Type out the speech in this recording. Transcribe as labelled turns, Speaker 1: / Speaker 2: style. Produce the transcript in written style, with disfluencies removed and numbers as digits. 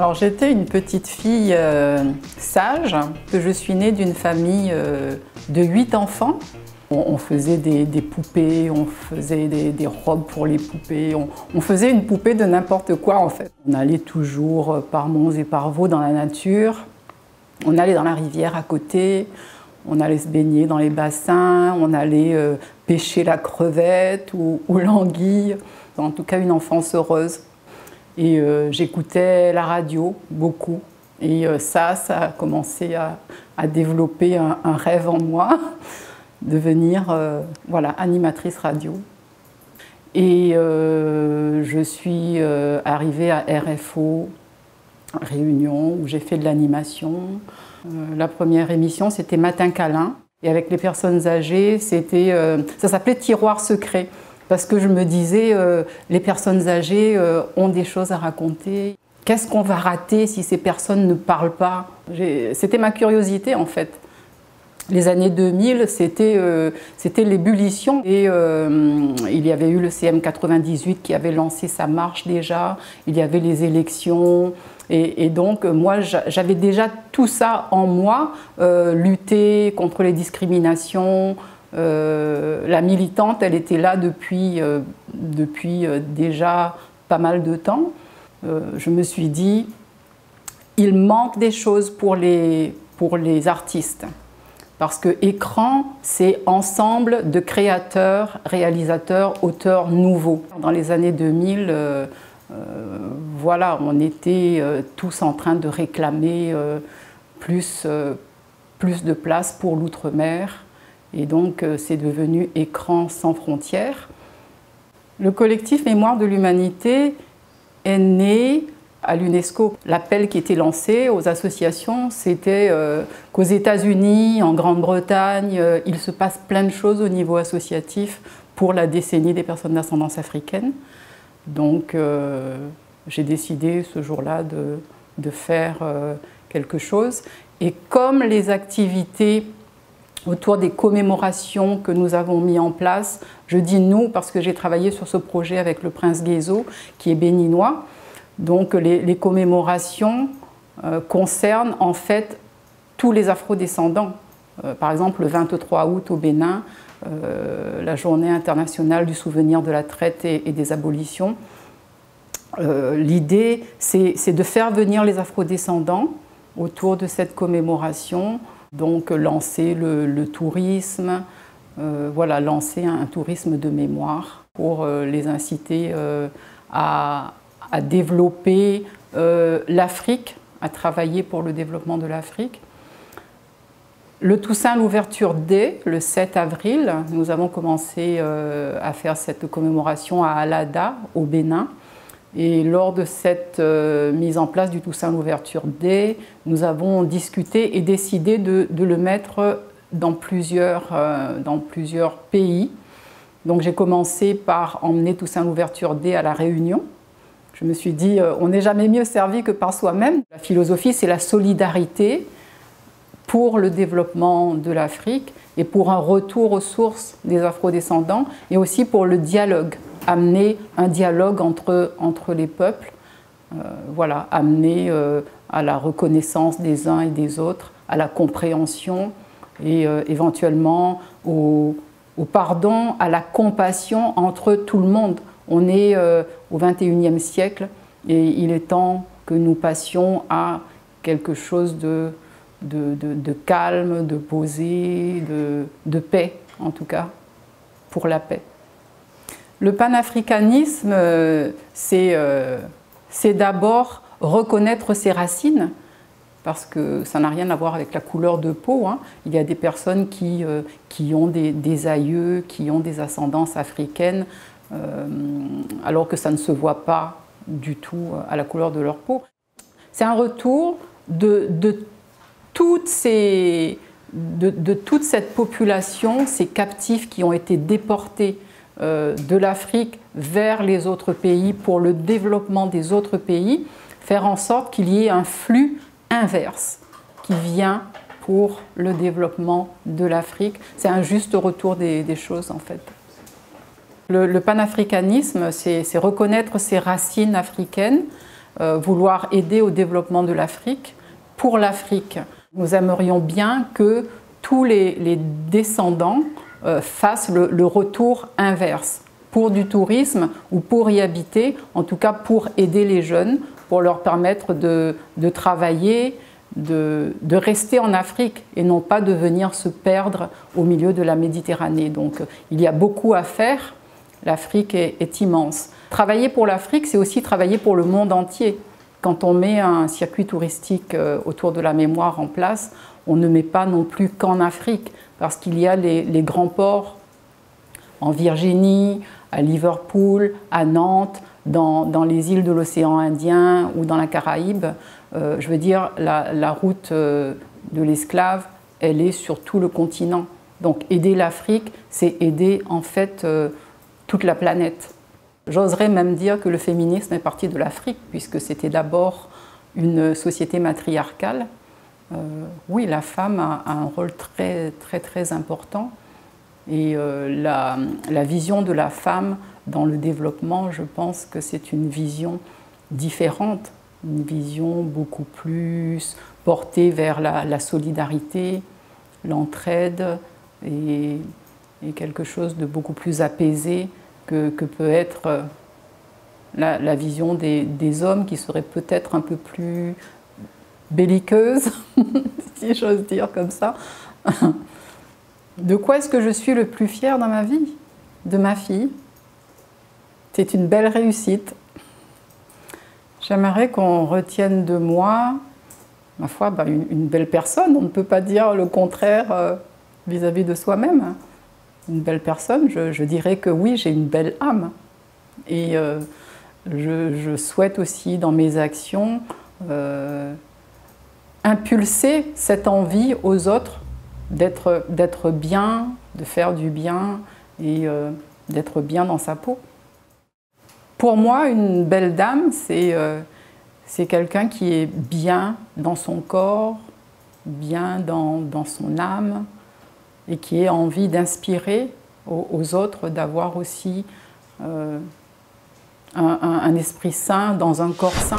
Speaker 1: Alors j'étais une petite fille sage, que je suis née d'une famille de 8 enfants. On faisait des poupées, on faisait des robes pour les poupées, on faisait une poupée de n'importe quoi en fait. On allait toujours par monts et par vaux dans la nature, on allait dans la rivière à côté, on allait se baigner dans les bassins, on allait pêcher la crevette ou l'anguille. En tout cas une enfance heureuse. Et j'écoutais la radio beaucoup. Et ça a commencé à développer un rêve en moi, devenir voilà, animatrice radio. Et je suis arrivée à RFO, Réunion, où j'ai fait de l'animation. La première émission, c'était Matin câlin. Et avec les personnes âgées, ça s'appelait Tiroir secret. Parce que je me disais, les personnes âgées ont des choses à raconter. Qu'est-ce qu'on va rater si ces personnes ne parlent pas? C'était ma curiosité en fait. Les années 2000, c'était l'ébullition. Et il y avait eu le CM98 qui avait lancé sa marche déjà. Il y avait les élections. Et donc, moi, j'avais déjà tout ça en moi. Lutter contre les discriminations. La militante, elle était là depuis déjà pas mal de temps. Je me suis dit, il manque des choses pour les artistes. Parce que écran, c'est ensemble de créateurs, réalisateurs, auteurs nouveaux. Dans les années 2000, voilà, on était tous en train de réclamer plus de place pour l'outre-mer. Et donc, c'est devenu Écran sans frontières. Le collectif Mémoire de l'Humanité est né à l'UNESCO. L'appel qui était lancé aux associations, c'était qu'aux États-Unis, en Grande-Bretagne, il se passe plein de choses au niveau associatif pour la décennie des personnes d'ascendance africaine. Donc, j'ai décidé ce jour-là de faire quelque chose. Et comme les activités autour des commémorations que nous avons mis en place, je dis nous parce que j'ai travaillé sur ce projet avec le prince Guézo, qui est béninois. Donc les commémorations concernent en fait tous les afrodescendants. Par exemple, le 23 août au Bénin, la journée internationale du souvenir de la traite et des abolitions. L'idée, c'est de faire venir les afrodescendants autour de cette commémoration. Donc lancer le tourisme, voilà, lancer un tourisme de mémoire pour les inciter à développer l'Afrique, à travailler pour le développement de l'Afrique. Le Toussaint l'ouverture Day, le 7 avril, nous avons commencé à faire cette commémoration à Alada, au Bénin. Et lors de cette mise en place du Toussaint l'ouverture Day, nous avons discuté et décidé de le mettre dans plusieurs pays. Donc j'ai commencé par emmener Toussaint l'ouverture Day à La Réunion. Je me suis dit, on n'est jamais mieux servi que par soi-même. La philosophie, c'est la solidarité pour le développement de l'Afrique et pour un retour aux sources des afrodescendants et aussi pour le dialogue. Amener un dialogue entre les peuples, voilà, amener à la reconnaissance des uns et des autres, à la compréhension et éventuellement au pardon, à la compassion entre tout le monde. On est au XXIe siècle et il est temps que nous passions à quelque chose de calme, de posé, de paix en tout cas, pour la paix. Le panafricanisme, c'est d'abord reconnaître ses racines, parce que ça n'a rien à voir avec la couleur de peau. Hein. Il y a des personnes qui ont des aïeux, qui ont des ascendances africaines, alors que ça ne se voit pas du tout à la couleur de leur peau. C'est un retour de toute cette population, ces captifs qui ont été déportés de l'Afrique vers les autres pays pour le développement des autres pays, faire en sorte qu'il y ait un flux inverse qui vient pour le développement de l'Afrique. C'est un juste retour des choses en fait. Le panafricanisme, c'est reconnaître ses racines africaines, vouloir aider au développement de l'Afrique pour l'Afrique. Nous aimerions bien que tous les descendants fassent le retour inverse, pour du tourisme ou pour y habiter, en tout cas pour aider les jeunes, pour leur permettre de travailler, de rester en Afrique et non pas de venir se perdre au milieu de la Méditerranée. Donc il y a beaucoup à faire, l'Afrique est immense. Travailler pour l'Afrique, c'est aussi travailler pour le monde entier. Quand on met un circuit touristique autour de la mémoire en place, on ne met pas non plus qu'en Afrique, parce qu'il y a les grands ports en Virginie, à Liverpool, à Nantes, dans les îles de l'océan Indien ou dans la Caraïbe. Je veux dire, la route de l'esclave, elle est sur tout le continent. Donc aider l'Afrique, c'est aider en fait toute la planète. J'oserais même dire que le féminisme est parti de l'Afrique, puisque c'était d'abord une société matriarcale. Oui, la femme a un rôle très important. Et la vision de la femme dans le développement, je pense que c'est une vision différente, une vision beaucoup plus portée vers la solidarité, l'entraide et quelque chose de beaucoup plus apaisé que peut être la vision des hommes qui serait peut-être un peu plus belliqueuse, si j'ose dire comme ça. De quoi est-ce que je suis le plus fière dans ma vie? De ma fille. C'est une belle réussite. J'aimerais qu'on retienne de moi, ma foi, une belle personne. On ne peut pas dire le contraire vis-à-vis de soi-même. Une belle personne, je dirais que oui, j'ai une belle âme. Et je souhaite aussi, dans mes actions, impulser cette envie aux autres d'être bien, de faire du bien et d'être bien dans sa peau. Pour moi, une belle dame, c'est quelqu'un qui est bien dans son corps, bien dans son âme et qui a envie d'inspirer aux autres d'avoir aussi un esprit sain dans un corps sain.